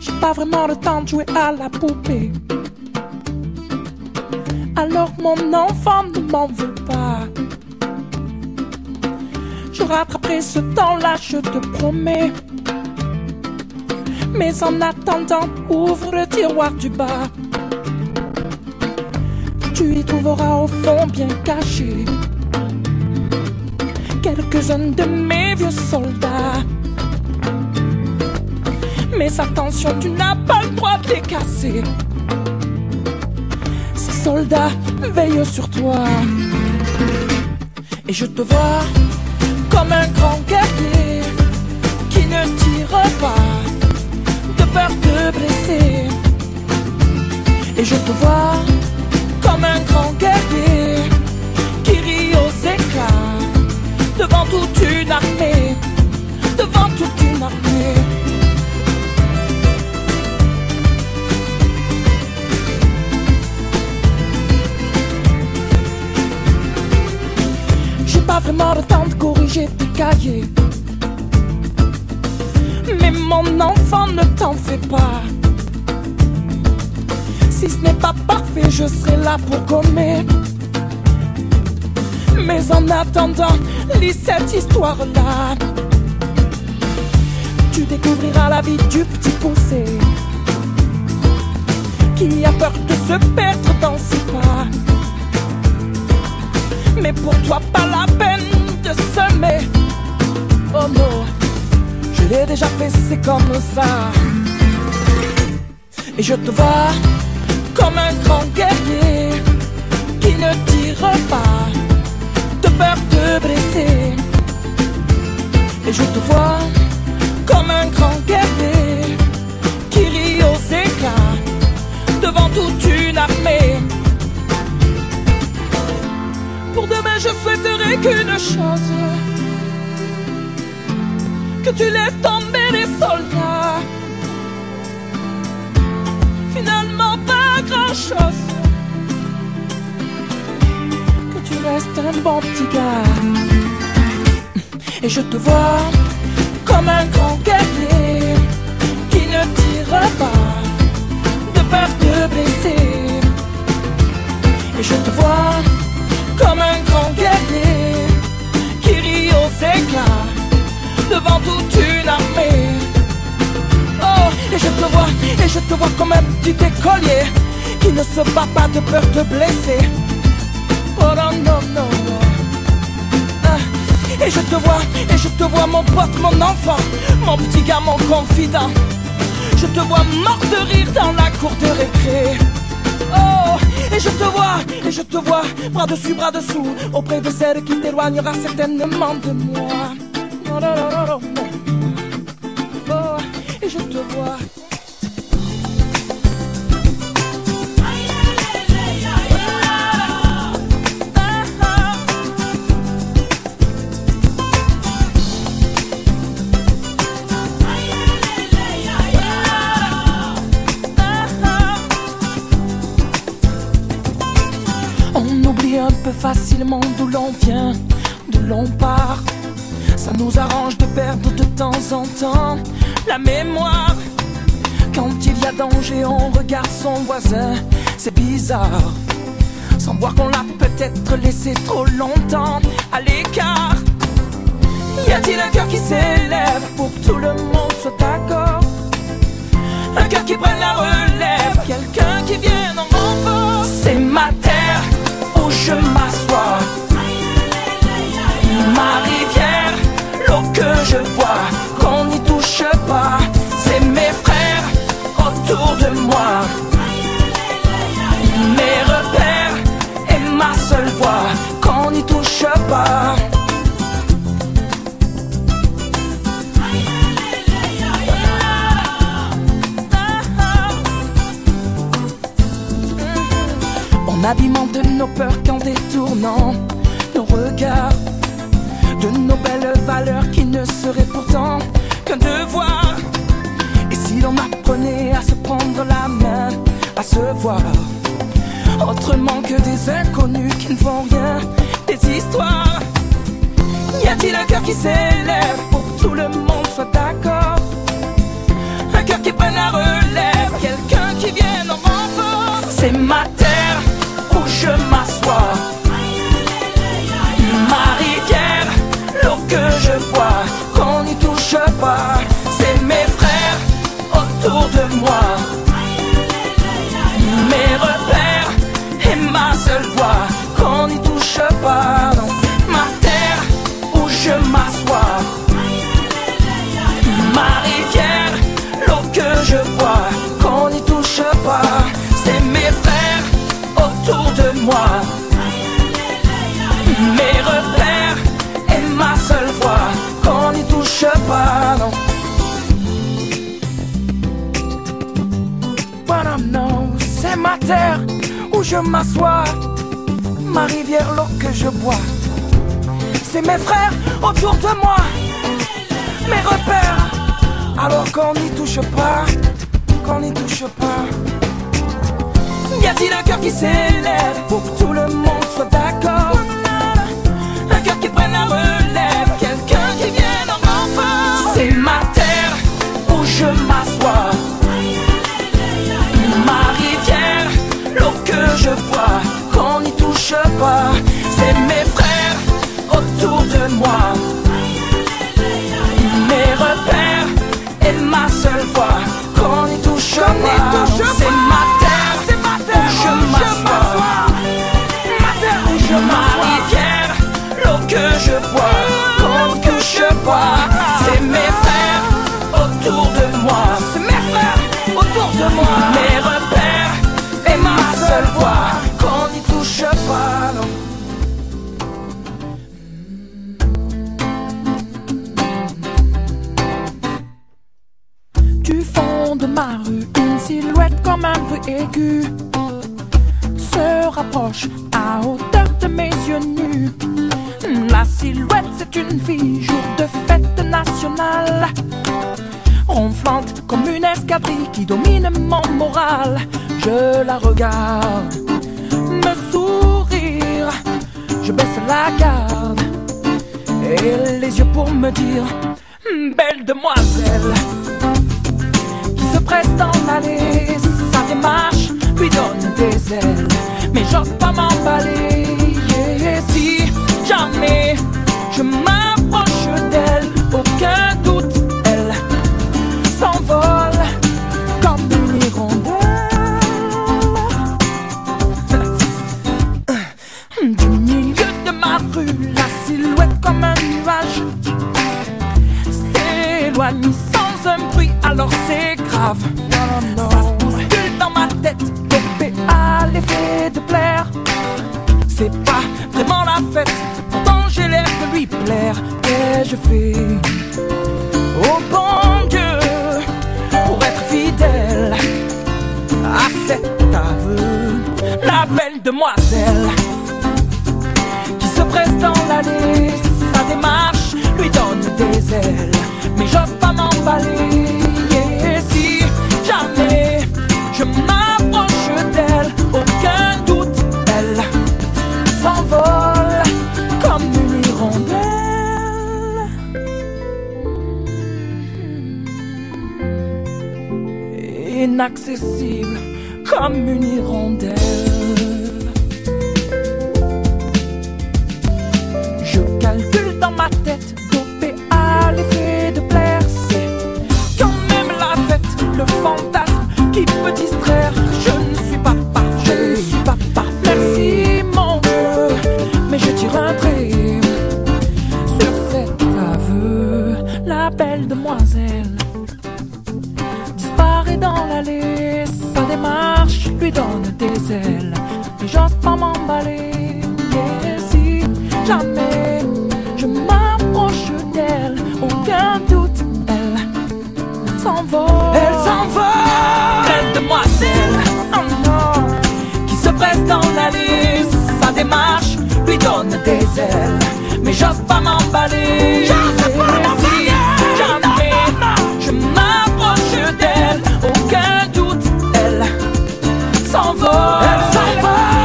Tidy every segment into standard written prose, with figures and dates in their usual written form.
J'ai pas vraiment le temps de jouer à la poupée. Alors mon enfant ne m'en veut pas. Je rattraperai ce temps-là, je te promets. Mais en attendant, ouvre le tiroir du bas. Tu y trouveras au fond bien caché quelques-uns de mes vieux soldats. Mais attention, tu n'as pas le droit de les casser. Ces soldats veillent sur toi. Et je te vois comme un grand guerrier qui ne tire pas de peur de blesser. Et je te vois comme un grand guerrier qui rit aux éclats devant toute une armée, devant toute une armée. J'ai pas vraiment le temps de corriger tes cahiers, mais mon enfant, ne t'en fais pas. Si ce n'est pas parfait, je serai là pour gommer. Mais en attendant, lis cette histoire-là. Tu découvriras la vie du petit poussé qui a peur de se perdre dans ses pas. Mais pour toi, pas la peine de semer. Oh non, je l'ai déjà fait, c'est comme ça. Et je te vois comme un grand guerrier qui ne tire pas de peur de blesser. Et je te vois comme un grand guerrier qui rit aux éclats devant toute une armée. Pour demain, je souhaiterais qu'une chose, que tu laisses tomber les soldats. Finalement, pas grand-chose, que tu restes un bon petit gars. Et je te vois comme un grand guerrier qui ne tire pas de peur de blesser. Et je te vois comme un grand guerrier qui rit aux éclats devant toute une armée. Oh, et je te vois comme un petit écolier qui ne se bat pas de peur de blesser. Oh non, non, non, non. Et je te vois mon pote, mon enfant, mon petit gars, mon confident. Je te vois mort de rire dans la cour de récré. Oh, et je te vois, bras dessus, bras dessous, auprès de celle qui t'éloignera certainement de moi. Oh, non, non, non, non. Oh, et je te vois. Un peu facilement d'où l'on vient, d'où l'on part. Ça nous arrange de perdre de temps en temps la mémoire. Quand il y a danger, on regarde son voisin, c'est bizarre, sans voir qu'on l'a peut-être laissé trop longtemps à l'écart. Y a-t-il un cœur qui s'élève pour que tout le monde soit d'accord? Un cœur qui prenne la relève, quelqu'un qui vienne en renfort. C'est ma terre où je m'assois, ma rivière, l'eau que je bois, qu'on n'y touche pas. C'est mes frères autour de moi, mes repères et ma seule voix, qu'on n'y touche pas. En abîmant de nos peurs qu'en détournant nos regards de nos belles valeurs qui ne seraient pourtant qu'un devoir. Et si l'on apprenait à se prendre la main, à se voir autrement que des inconnus qui ne font rien, des histoires. Y a-t-il un cœur qui s'élève pour que tout le monde soit d'accord? Un cœur qui prenne la relève, quelqu'un qui vienne en renfort. C'est ma terre où je m'assois, ma rivière, l'eau que je bois, qu'on n'y touche pas. C'est mes frères autour de moi, mes repères et ma seule voix, qu'on n'y touche pas. Non. Ma terre où je m'assois, ma rivière, l'eau que je bois, qu'on n'y touche pas. C'est mes frères autour de moi, mes repères et ma seule voix, qu'on n'y touche pas. Non. What I know, c'est ma terre où je m'assois, ma rivière, l'eau que je bois. C'est mes frères autour de moi, mes repères, alors qu'on n'y touche pas, qu'on n'y touche pas. Y a-t-il un cœur qui s'élève pour que tout le monde soit d'accord? Un cœur qui prenne la relève, quelqu'un qui vienne en renfort. C'est ma terre où je m'assois, ma rivière, l'eau que je bois, qu'on n'y touche pas. C'est mes frères autour de moi, mes repères et ma seule voix, qu'on n'y touche pas. C'est ma terre où je m'assois, ma rivière, l'eau que je bois, qu'on n'y touche pas. C'est mes frères autour de moi, c'est mes frères autour de moi, mes repères et ma seule voix, qu'on n'y touche pas. Non. Du fond de ma rue, une silhouette comme un bruit aigu se rapproche à hauteur de mes yeux nus. La silhouette, c'est une fille, jour de fête nationale, ronflante comme une escadrille qui domine mon moral. Je la regarde me sourire, je baisse la garde et les yeux pour me dire: belle demoiselle. Qui se presse dans l'allée, sa démarche lui donne des ailes, mais j'ose pas m'emballer. Et si jamais je m'approche d'elle, aucun doute, elle s'envole comme une hirondelle. Du milieu de ma rue, la silhouette comme un nuage s'éloigne sans un bruit, alors c'est grave. Ça se bouscule dans ma tête, dopé à l'effet de plaire. C'est pas vraiment la fête, pourtant j'ai l'air de lui plaire. Et je fais au bon Dieu pour être fidèle à cet aveu. La belle demoiselle qui se presse dans l'allée, sa démarche lui donne des ailes, mais j'ose pas m'emballer. Et si jamais je m'approche d'elle, aucun doute, elle s'envole comme une hirondelle. Inaccessible comme une hirondelle. Je calcule dans ma tête, dopé à l'effet de plaire. C'est quand même la fête, le fantasme qui peut distraire. Je ne suis pas parfait, je ne suis pas parfait. Merci mon Dieu, mais je tire un trait sur cet aveu. La belle demoiselle disparaît dans l'allée, sa démarche lui donne des ailes, mais j'ose pas m'emballer. Et si jamais je m'approche d'elle, aucun doute, elle s'envole. Elle s'envole. Belle demoiselle, oh non, qui se presse dans l'allée, sa démarche lui donne des ailes, mais j'ose pas m'emballer. Et si jamais je m'approche d'elle, aucun doute, elle s'envole. Elle s'envole.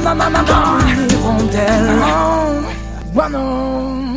comme une hirondelle. Oh, oh non.